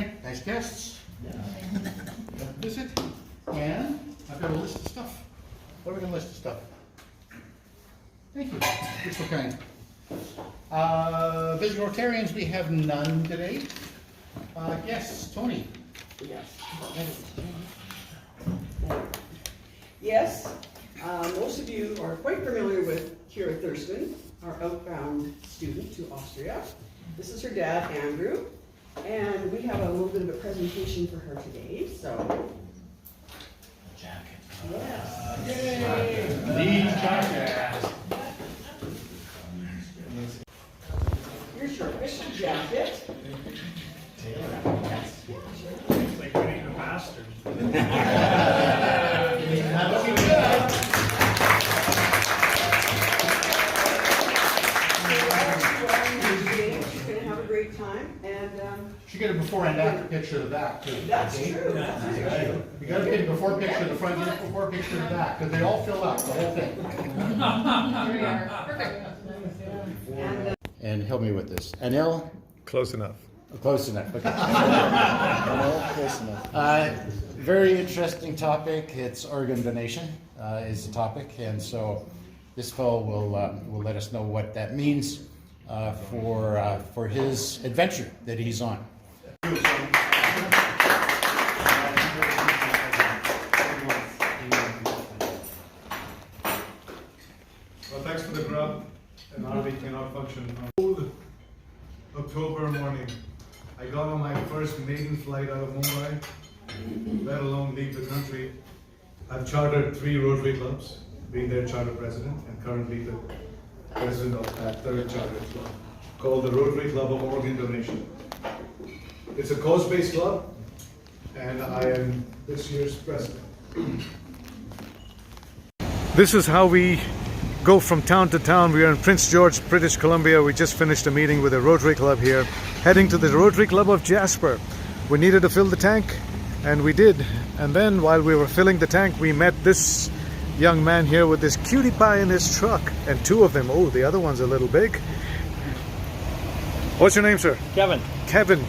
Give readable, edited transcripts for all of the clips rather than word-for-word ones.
tonight. Nice guests. Visit. And I've got a list of stuff. What are we going to list of stuff? Thank you. You're so kind. Visiting Rotarians, we have none today. Yes, Tony. Yes, most of you are quite familiar with Kira Thurston, our outbound student to Austria. This is her dad, Andrew, and we have a little bit of a presentation for her today, so. Jacket. Yes. Yay! The jacket. Here's your official jacket. It's like winning the Masters. Looking good. She's going to have a great time, and She got a before and after picture of the back too. that's true. That's true. You got to get a before picture of the front, get a before picture of the back, because they all fill out the whole thing. Here we are. Perfect. And help me with this. Anil? Close enough. Close enough. Okay. Anil, close enough. Very interesting topic. It's organ donation is the topic, and so this fellow will let us know what that means for his adventure that he's on. Well, thanks for the grub. An RV cannot function. Cold October morning. I got on my first maiden flight out of Mumbai, let alone leave the country. I've chartered 3 Rotary clubs, being their charter president, and currently the president of that third charter club, called the Rotary Club of Organ Donation. It's a cause-based club, and I am this year's president. This is how we go from town to town. We are in Prince George, British Columbia. We just finished a meeting with a Rotary Club here, heading to the Rotary Club of Jasper. We needed to fill the tank, and we did. And then while we were filling the tank, we met this young man here with this cutie pie in his truck, and 2 of them. Oh, the other one's a little big. What's your name, sir? Kevin. Kevin.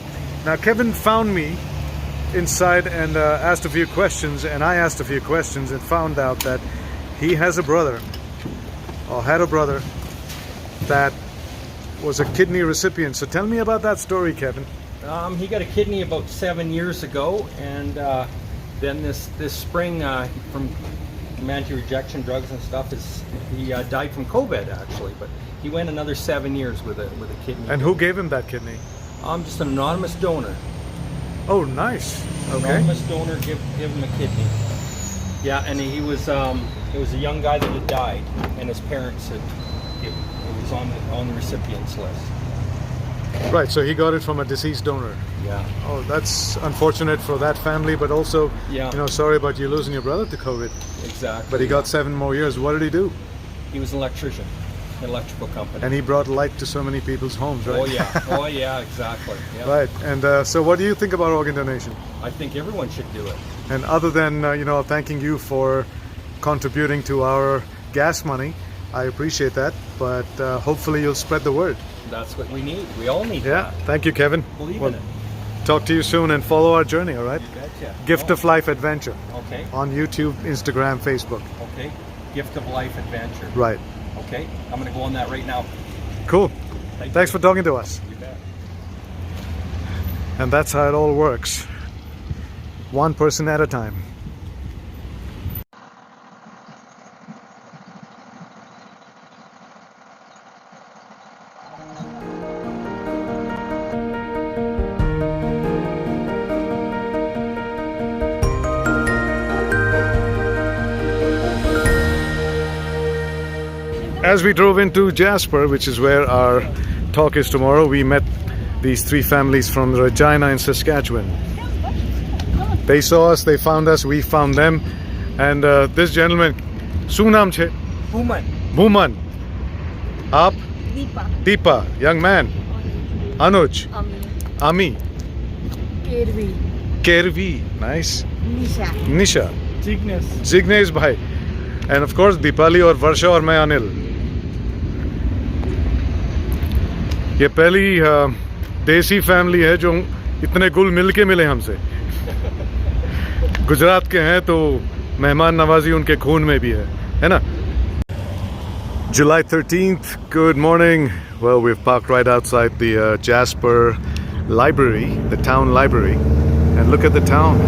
Now, Kevin found me inside and asked a few questions, and I asked a few questions and found out that he has a brother, or had a brother, that was a kidney recipient. So tell me about that story, Kevin. He got a kidney about 7 years ago, and then this spring, from anti-rejection drugs and stuff, he died from COVID actually. But he went another 7 years with a kidney. And who gave him that kidney? Just an anonymous donor. Oh, nice. Okay. Anonymous donor give him a kidney. Yeah, and he was it was a young guy that had died, and his parents had it was on the recipients list. Right, so he got it from a deceased donor. Yeah. Oh, that's unfortunate for that family, but also, Yeah. sorry about you losing your brother to COVID. Exactly. But he got 7 more years. What did he do? He was an electrician, an electrical company. And he brought light to so many people's homes, right? Oh yeah. Oh yeah. Exactly. Yeah. Right, and so what do you think about organ donation? I think everyone should do it. And other than, thanking you for contributing to our gas money, I appreciate that, but hopefully you'll spread the word. That's what we need. We all need Yeah, that. thank you, Kevin. Believe Well, in it. talk to you soon and follow our journey, all right? Betcha. Gift of Life Adventure Okay. on YouTube, Instagram, Facebook. Okay. Gift of Life Adventure. Right. Okay. I'm going to go on that right now. Cool. Thank Thanks you. for talking to us. You bet. And that's how it all works. One person at a time. As we drove into Jasper, which is where our talk is tomorrow, we met these 3 families from Regina in Saskatchewan. They saw us, they found us, we found them, and this gentleman, શું નામ છે? Woman. Bhuman. Aap? Deepa. Deepa. Young man. Anuj. Ami. Kirvi. Kervi. Nice. Nisha. Nisha. Jignesh. Jignesh bhai. And of course Deepali और वर्षा और मैं अनिल. ये पहली देसी family है जो इतने गुल मिल के मिले हमसे. गुजरात के हैं तो मेहमान नवाजी उनके खून में भी है ना? July 13th, good morning. Well, we've parked right outside the Jasper Library, the town library, and look at the town.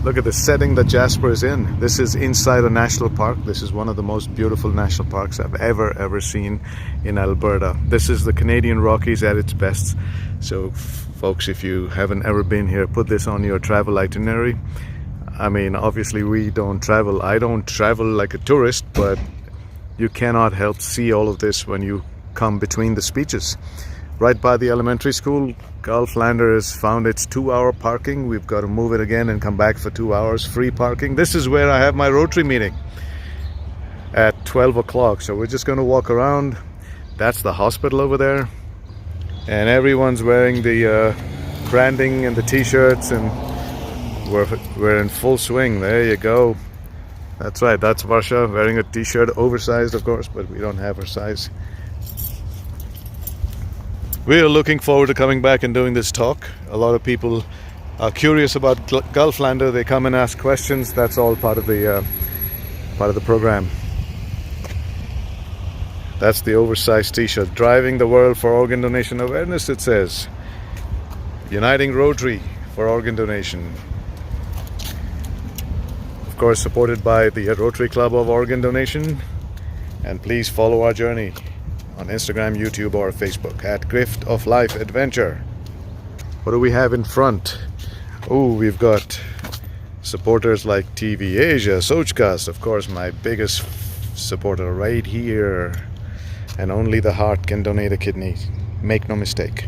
Look at the setting that Jasper is in. This is inside a national park. This is one of the most beautiful national parks I've ever seen in Alberta. This is the Canadian Rockies at its best. So folks, if you haven't ever been here, put this on your travel itinerary. I mean, obviously we don't travel. I don't travel like a tourist, but you cannot help see all of this when you come between the speeches. Right by the elementary school, Gulflander has found its 2-hour parking. We've got to move it again and come back for 2 hours free parking. This is where I have my Rotary meeting at 12 o'clock. So we're just going to walk around. That's the hospital over there. And everyone's wearing the branding and the t-shirts, and we're in full swing. There you go. That's right, that's Varsha wearing a t-shirt, oversized of course, but we don't have her size. We are looking forward to coming back and doing this talk. A lot of people are curious about Gulflander. They come and ask questions. That's all part of the program. That's the oversized t-shirt. Driving the world for organ donation awareness, it says. Uniting Rotary for organ donation. Of course, supported by the Rotary Club of Organ Donation. And please follow our journey on Instagram, YouTube, or Facebook at Gift of Life Adventure. What do we have in front? Oh, we've got supporters like TV Asia, Sochcast, of course, my biggest supporter right here. And only the heart can donate a kidney. Make no mistake.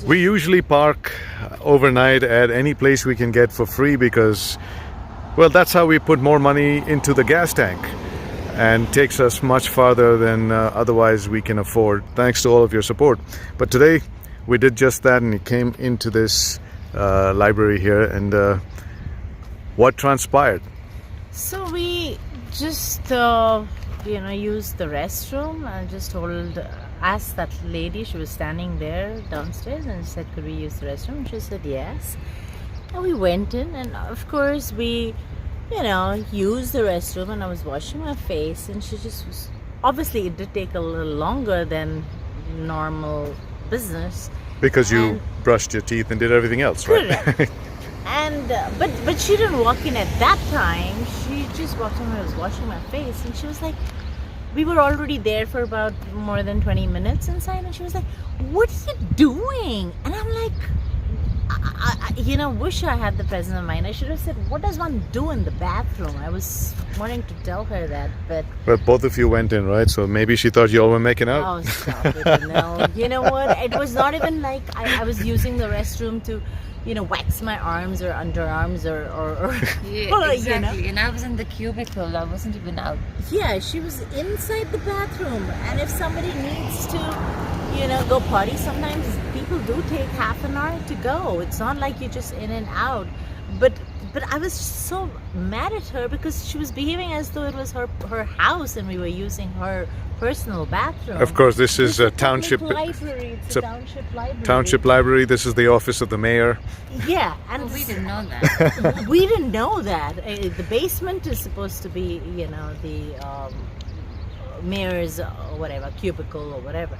We usually park overnight at any place we can get for free because, well, that's how we put more money into the gas tank. And takes us much farther than otherwise we can afford, thanks to all of your support. But today we did just that, and it came into this library here. And what transpired? So we just, used the restroom and just asked that lady, she was standing there downstairs, and said, could we use the restroom? And she said yes. And we went in, and of course we used the restroom, and I was washing my face, and she just was, obviously it did take a little longer than normal business. Because you brushed your teeth and did everything else, right? Correct. And, but she didn't walk in at that time. She just walked in when I was washing my face, and she was like, we were already there for about more than 20 minutes inside, and she was like, what are you doing? And I'm like, I wish I had the presence of mind. I should have said, what does one do in the bathroom? I was wanting to tell her that, but... But both of you went in, right? So maybe she thought you all were making out? Oh, stop it. No. You know what? It was not even like I was using the restroom to, wax my arms or underarms or yeah, exactly. And I was in the cubicle. I wasn't even out. Yeah, she was inside the bathroom. And if somebody needs to... go potty, sometimes people do take half an hour to go. It's not like you're just in and out. But I was so mad at her because she was behaving as though it was her house and we were using her personal bathroom. Of course, this is a township library. It's a township library. Township library. This is the office of the mayor. Yeah, and we didn't know that. We didn't know that. The basement is supposed to be, the mayor's whatever cubicle or whatever.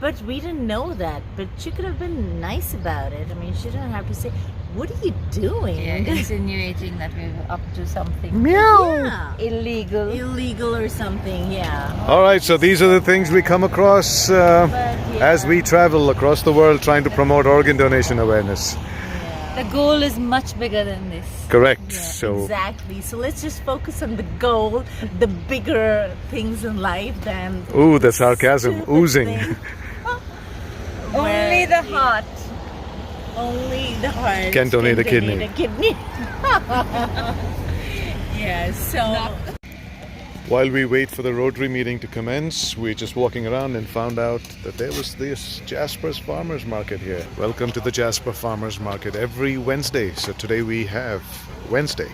But we didn't know that. But she could have been nice about it. I mean, she didn't have to say, what are you doing? Yeah, insinuating that we were up to something Yeah. illegal or something, yeah. All right, so these are the things we come across as we travel across the world trying to promote organ donation awareness. The goal is much bigger than this. Correct. Yeah, So exactly. So let's just focus on the goal, the bigger things in life than... Ooh, the sarcasm stupid oozing. thing. Only the heart. Only the heart Can donate a kidney. Yeah, so... While we wait for the Rotary meeting to commence, we're just walking around and found out that there was this Jasper's Farmers Market here. Welcome to the Jasper Farmers Market every Wednesday. So today we have Wednesday.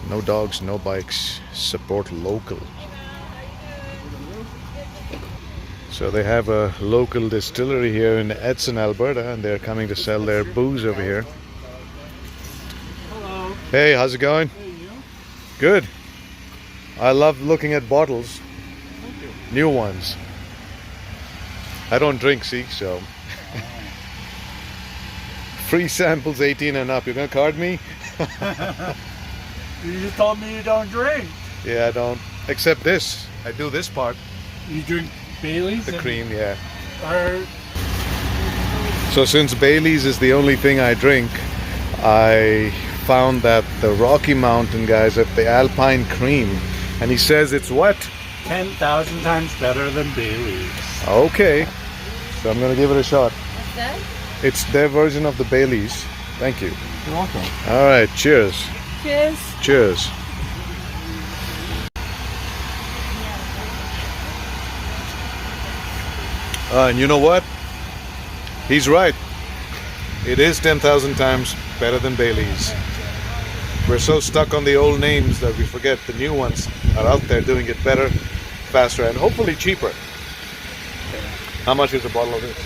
No dogs, no bikes. Support local. So they have a local distillery here in Edson, Alberta, and they're coming to sell their booze over here. Hello. Hey, how's it going? Hey, you? Good. I love looking at bottles, Thank you. new ones. I don't drink, see, so. Free samples 18 and up. You're gonna card me? You just told me you don't drink. Yeah, I don't. Except this. I do this part. You drink Bailey's? The cream, yeah. Or So since Bailey's is the only thing I drink, I found that the Rocky Mountain guys have the Alpine cream. And he says it's what? 10,000 times better than Bailey's. Okay. So I'm gonna give it a shot. What's that? It's their version of the Bailey's. Thank you. You're welcome. All right, cheers. Cheers. Cheers. And you know what? He's right. It is 10,000 times better than Bailey's. We're so stuck on the old names that we forget the new ones are out there doing it better, faster, and hopefully cheaper. How much is a bottle of this?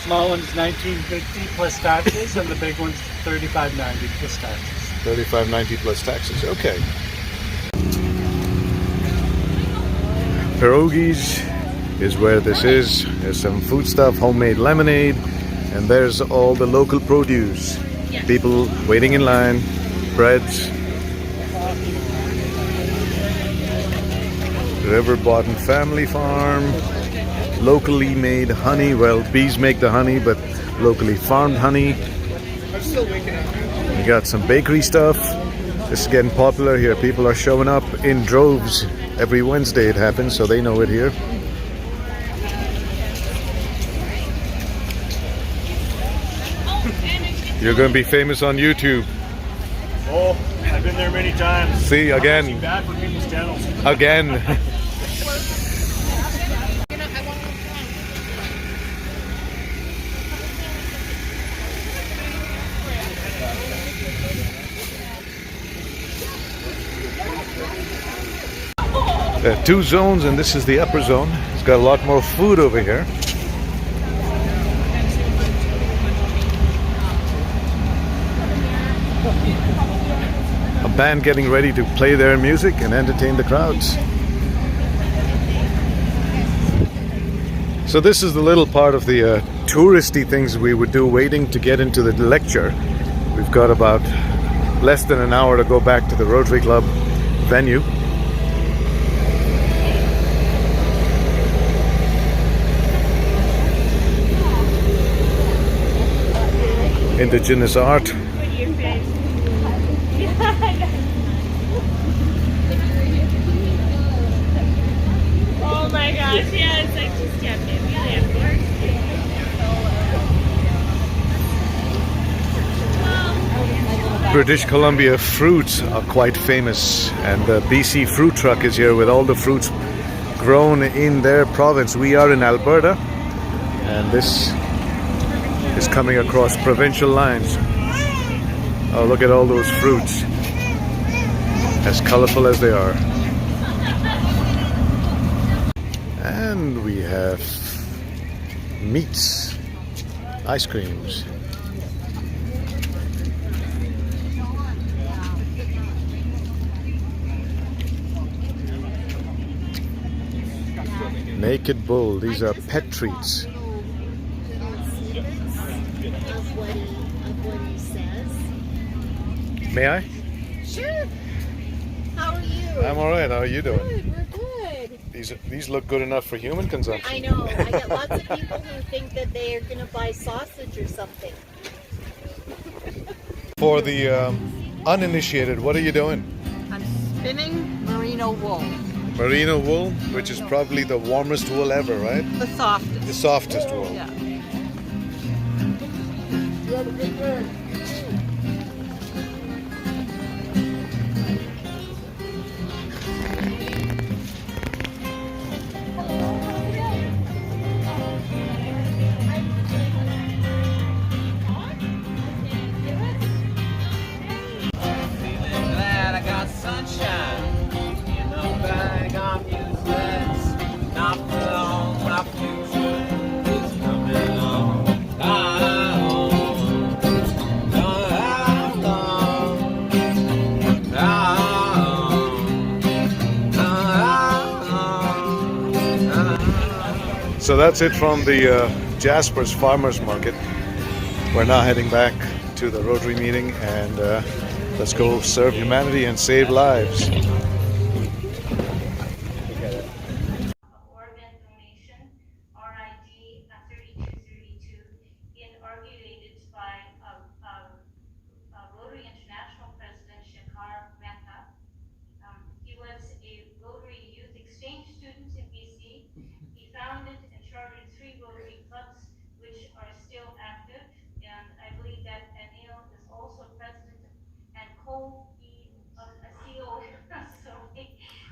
Small one's $19.50 plus taxes, and the big one's $35.90 plus taxes. $35.90 plus taxes. Okay. Pierogies is where this is. There's some food stuff, homemade lemonade, and there's all the local produce. People waiting in line, breads. River Bottom Family Farm. Locally made honey. Well, bees make the honey, but locally farmed honey. We got some bakery stuff. This is getting popular here. People are showing up in droves. Every Wednesday it happens, so they know it here. You're going to be famous on YouTube. Oh, I've been there many times. See, again. Bad for people's channels. Again. There are two zones, and this is the upper zone. It's got a lot more food over here. A band getting ready to play their music and entertain the crowds. So this is the little part of the touristy things we would do waiting to get into the lecture. We've got about less than an hour to go back to the Rotary Club venue. Indigenous art. Oh my gosh, yeah, it's like just kept it. British Columbia fruits are quite famous, and the BC fruit truck is here with all the fruits grown in their province. We are in Alberta, and this is coming across provincial lines. Oh, look at all those fruits, as colorful as they are. And we have meats, ice creams. Naked bull, these are pet treats. Of what he says. May I? Sure. How are you? I'm alright, how are you doing? Good, we're good. These look good enough for human consumption. I know. I get lots of people who think that they are going to buy sausage or something. For the uninitiated, what are you doing? I'm spinning merino wool, Merino wool, which is probably the warmest wool ever, right? the softest. The softest wool. Yeah. Glad I got sunshine in the bag of useless. Not for long, my future. So that's it from the Jasper's Farmers Market. We're now heading back to the Rotary meeting, and let's go serve humanity and save lives. Organ donation, RID 3232, inaugurated by Rotary International President Shekhar Mehta. He was a Rotary Youth Exchange student in BC. He founded and chartered 3 Rotary clubs, which are still active, and I believe that Anil is also president and CEO,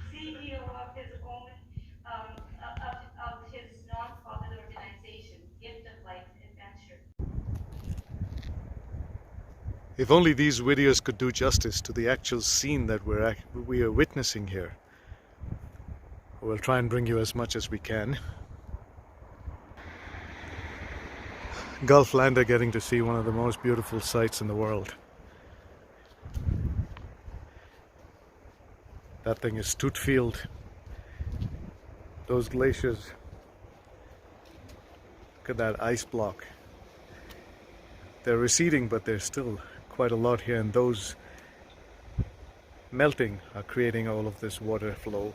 CEO of his own of his non-profit organization, Gift of Life Adventure. If only these videos could do justice to the actual scene that we are witnessing here. We'll try and bring you as much as we can. Gulflander getting to see one of the most beautiful sights in the world. That thing is Stootfield. Those glaciers. Look at that ice block. They're receding, but there's still quite a lot here, and those melting are creating all of this water flow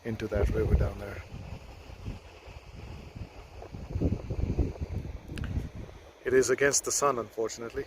into that river down there. It is against the sun, unfortunately.